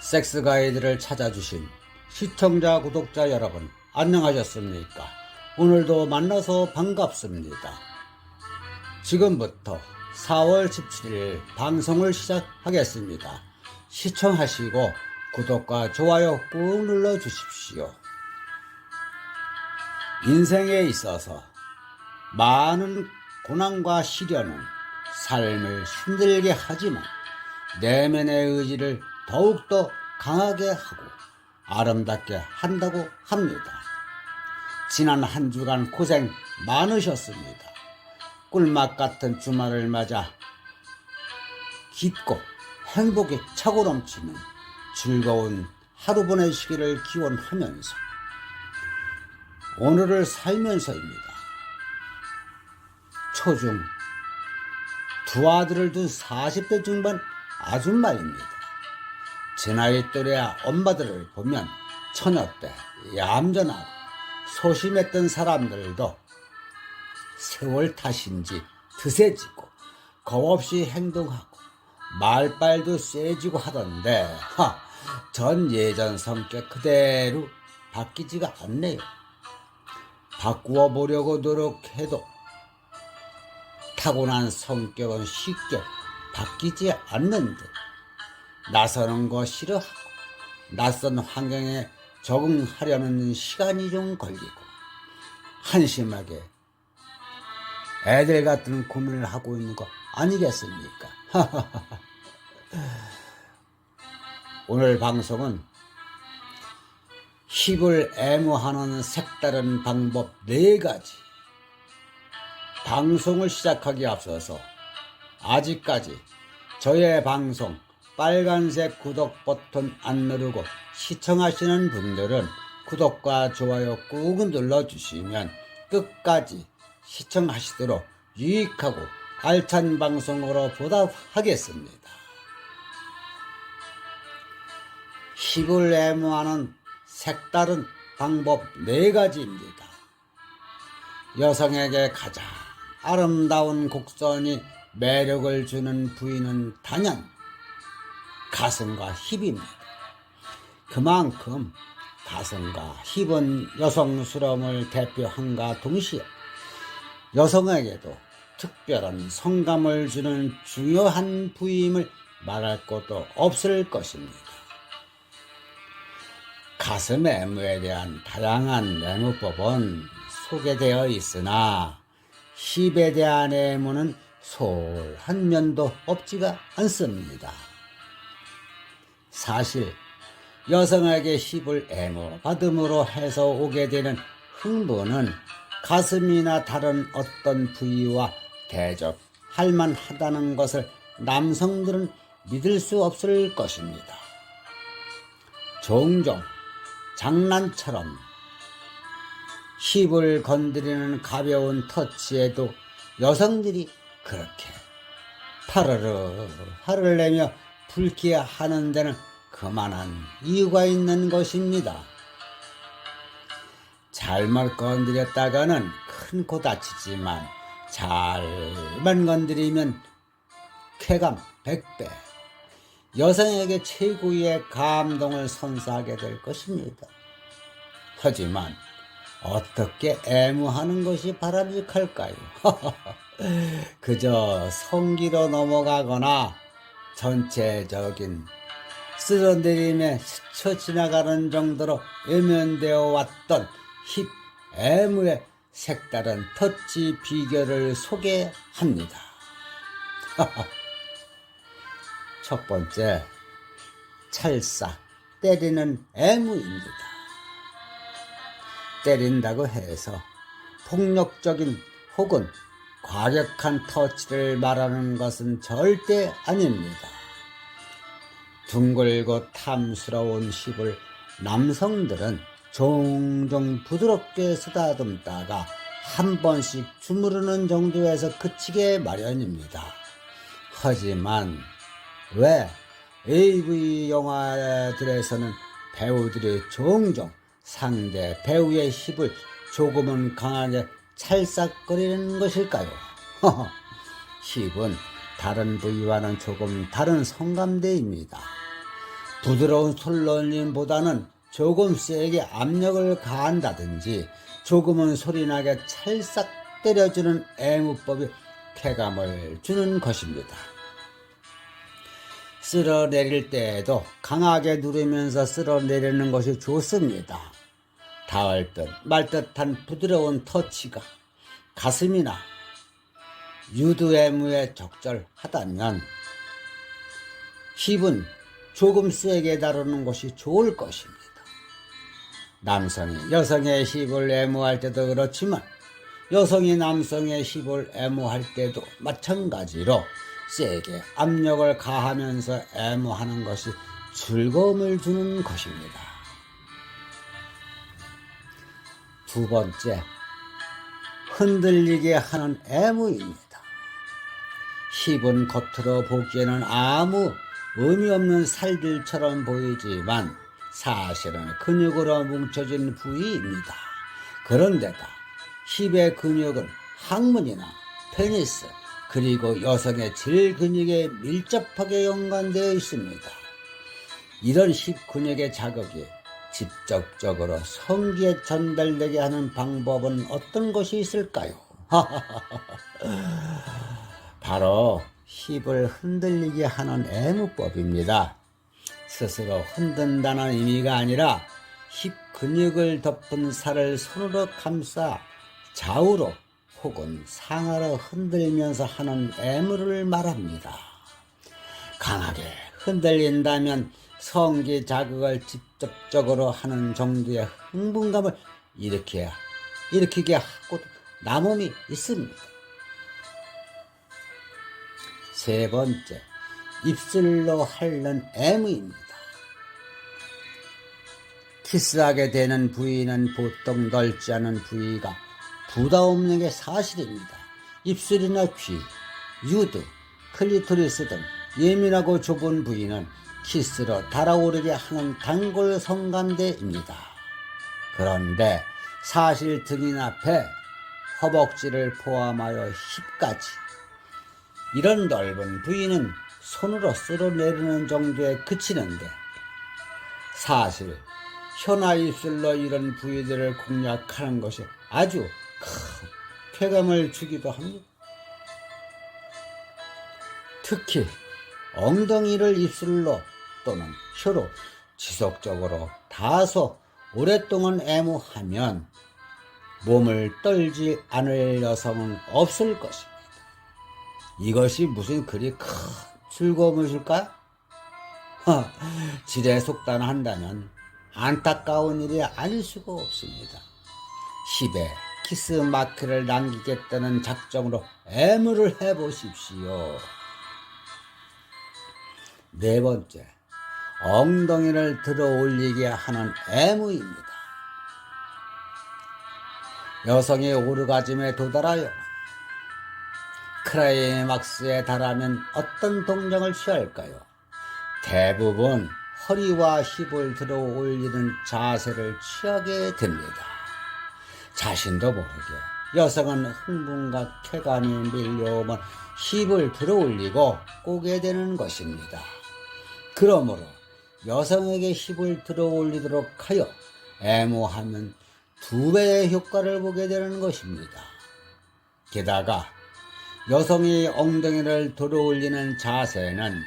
섹스 가이드를 찾아주신 시청자, 구독자 여러분, 안녕하셨습니까? 오늘도 만나서 반갑습니다. 지금부터 4월 17일 방송을 시작하겠습니다. 시청하시고 구독과 좋아요 꾹 눌러주십시오. 인생에 있어서 많은 고난과 시련은 삶을 힘들게 하지만 내면의 의지를 더욱더 강하게 하고 아름답게 한다고 합니다. 지난 한 주간 고생 많으셨습니다. 꿀맛 같은 주말을 맞아 깊고 행복이 차고 넘치는 즐거운 하루 보내시기를 기원하면서 오늘을 살면서입니다. 초중 두 아들을 둔 40대 중반 아줌마입니다. 제 나이 또래 엄마들을 보면 처녀 때 얌전하고 소심했던 사람들도 세월 탓인지 드세지고 겁없이 행동하고 말빨도 세지고 하던데 전 예전 성격 그대로 바뀌지가 않네요. 바꾸어 보려고 노력해도 타고난 성격은 쉽게 바뀌지 않는 듯 나서는 거 싫어하고 낯선 환경에 적응하려는 시간이 좀 걸리고 한심하게 애들 같은 고민을 하고 있는 거 아니겠습니까? 오늘 방송은 힙을 애무하는 색다른 방법 4가지. 방송을 시작하기 앞서서 아직까지 저의 방송 빨간색 구독 버튼 안 누르고 시청하시는 분들은 구독과 좋아요 꾹 눌러주시면 끝까지 시청하시도록 유익하고 알찬 방송으로 보답하겠습니다. 힙을 애무하는 색다른 방법 4가지입니다. 여성에게 가장 아름다운 곡선이 매력을 주는 부위는 단연 가슴과 힙입니다. 그만큼 가슴과 힙은 여성스러움을 대표한가 동시에 여성에게도 특별한 성감을 주는 중요한 부위임을 말할 것도 없을 것입니다. 가슴 애무에 대한 다양한 애무법은 소개되어 있으나 힙에 대한 애무는 솔 한 면도 없지가 않습니다. 사실 여성에게 힙을 애무받음으로 해서 오게 되는 흥분은 가슴이나 다른 어떤 부위와 대접할 만하다는 것을 남성들은 믿을 수 없을 것입니다. 종종 장난처럼 힙을 건드리는 가벼운 터치에도 여성들이 그렇게 파르르 화를 내며 불쾌해하는 데는 그만한 이유가 있는 것입니다. 잘못 건드렸다가는 큰 코 다치지만 잘만 건드리면 쾌감 100배, 여성에게 최고의 감동을 선사하게 될 것입니다. 하지만 어떻게 애무하는 것이 바람직할까요? 그저 성기로 넘어가거나 전체적인 쓸어내림에 스쳐 지나가는 정도로 외면되어 왔던 힙 애무의 색다른 터치 비결을 소개합니다. 첫 번째, 찰싹 때리는 애무입니다. 때린다고 해서 폭력적인 혹은 과격한 터치를 말하는 것은 절대 아닙니다. 둥글고 탐스러운 힙을 남성들은 종종 부드럽게 쓰다듬다가 한 번씩 주무르는 정도에서 그치게 마련입니다. 하지만 왜 AV 영화들에서는 배우들이 종종 상대 배우의 힙을 조금은 강하게 찰싹거리는 것일까요? 힙은 다른 부위와는 조금 다른 성감대입니다. 부드러운 솔로님보다는 조금 세게 압력을 가한다든지 조금은 소리나게 찰싹 때려주는 애무법이 쾌감을 주는 것입니다. 쓸어내릴 때에도 강하게 누르면서 쓸어내리는 것이 좋습니다. 닿을 듯 말 듯한 부드러운 터치가 가슴이나 유두애무에 적절하다면 힙은 조금 세게 다루는 것이 좋을 것입니다. 남성이 여성의 힙을 애무할 때도 그렇지만 여성이 남성의 힙을 애무할 때도 마찬가지로 세게 압력을 가하면서 애무하는 것이 즐거움을 주는 것입니다. 두 번째, 흔들리게 하는 애무입니다. 힙은 겉으로 보기에는 아무 의미 없는 살들처럼 보이지만 사실은 근육으로 뭉쳐진 부위입니다. 그런데다 힙의 근육은 항문이나 페니스 그리고 여성의 질 근육에 밀접하게 연관되어 있습니다. 이런 힙 근육의 자극이 직접적으로 성기에 전달되게 하는 방법은 어떤 것이 있을까요? 바로 힙을 흔들리게 하는 애무법입니다. 스스로 흔든다는 의미가 아니라 힙 근육을 덮은 살을 손으로 감싸 좌우로 혹은 상하로 흔들면서 하는 애무를 말합니다. 강하게 흔들린다면 성기 자극을 직접적으로 하는 정도의 흥분감을 일으키게 하고 남음이 있습니다. 세 번째, 입술로 핥는 애무입니다. 키스하게 되는 부위는 보통 넓지 않은 부위가 부담 없는 게 사실입니다. 입술이나 귀, 유두, 클리토리스 등 예민하고 좁은 부위는 키스로 달아오르게 하는 단골 성감대입니다. 그런데 사실 등이나 배, 허벅지를 포함하여 힙까지 이런 넓은 부위는 손으로 쓸어내리는 정도에 그치는데 사실 혀나 입술로 이런 부위들을 공략하는 것이 아주 큰 쾌감을 주기도 합니다. 특히 엉덩이를 입술로 또는 혀로 지속적으로 다소 오랫동안 애무하면 몸을 떨지 않을 여성은 없을 것입니다. 이것이 무슨 그리 큰 즐거움을 줄까요? 지레 속단한다면 안타까운 일이 아닐 수가 없습니다. 힙에 키스 마크를 남기겠다는 작정으로 애무를 해보십시오. 네 번째, 엉덩이를 들어 올리게 하는 애무입니다. 여성의 오르가즘에 도달하여 클라이막스에 달하면 어떤 동작을 취할까요? 대부분 허리와 힙을 들어 올리는 자세를 취하게 됩니다. 자신도 모르게 여성은 흥분과 쾌감이 밀려오면 힙을 들어 올리고 꼬게 되는 것입니다. 그러므로 여성에게 힙을 들어 올리도록 하여 애무하면 2배의 효과를 보게 되는 것입니다. 게다가 여성이 엉덩이를 들어 올리는 자세는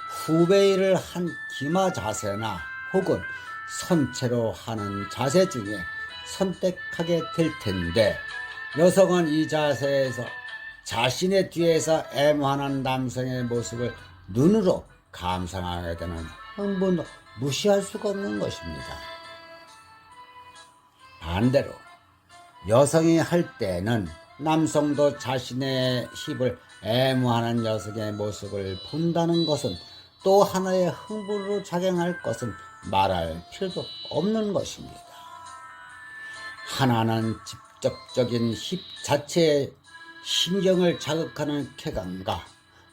후베이를 한 기마 자세나 혹은 선체로 하는 자세 중에 선택하게 될 텐데 여성은 이 자세에서 자신의 뒤에서 애무하는 남성의 모습을 눈으로 감상하게 되는 흥분도 무시할 수가 없는 것입니다. 반대로 여성이 할 때는 남성도 자신의 힙을 애무하는 여성의 모습을 본다는 것은 또 하나의 흥분으로 작용할 것은 말할 필요도 없는 것입니다. 하나는 직접적인 힙 자체의 신경을 자극하는 쾌감과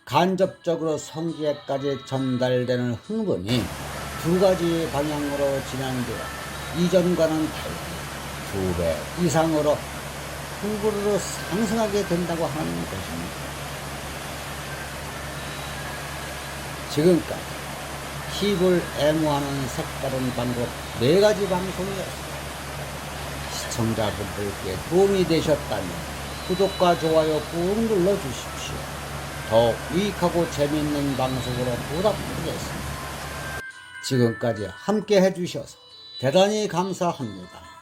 간접적으로 성기에까지 전달되는 흥분이 두 가지 방향으로 진행되어 이전과는 달리 2배 이상으로 흥분으로 상승하게 된다고 하는 것입니다. 지금까지 힙을 애무하는 색다른 방법 4가지 방송이었습니다. 시청자분들께 도움이 되셨다면 구독과 좋아요 꾹 눌러주십시오. 더욱 유익하고 재미있는 방송으로 보답드리겠습니다. 지금까지 함께 해주셔서 대단히 감사합니다.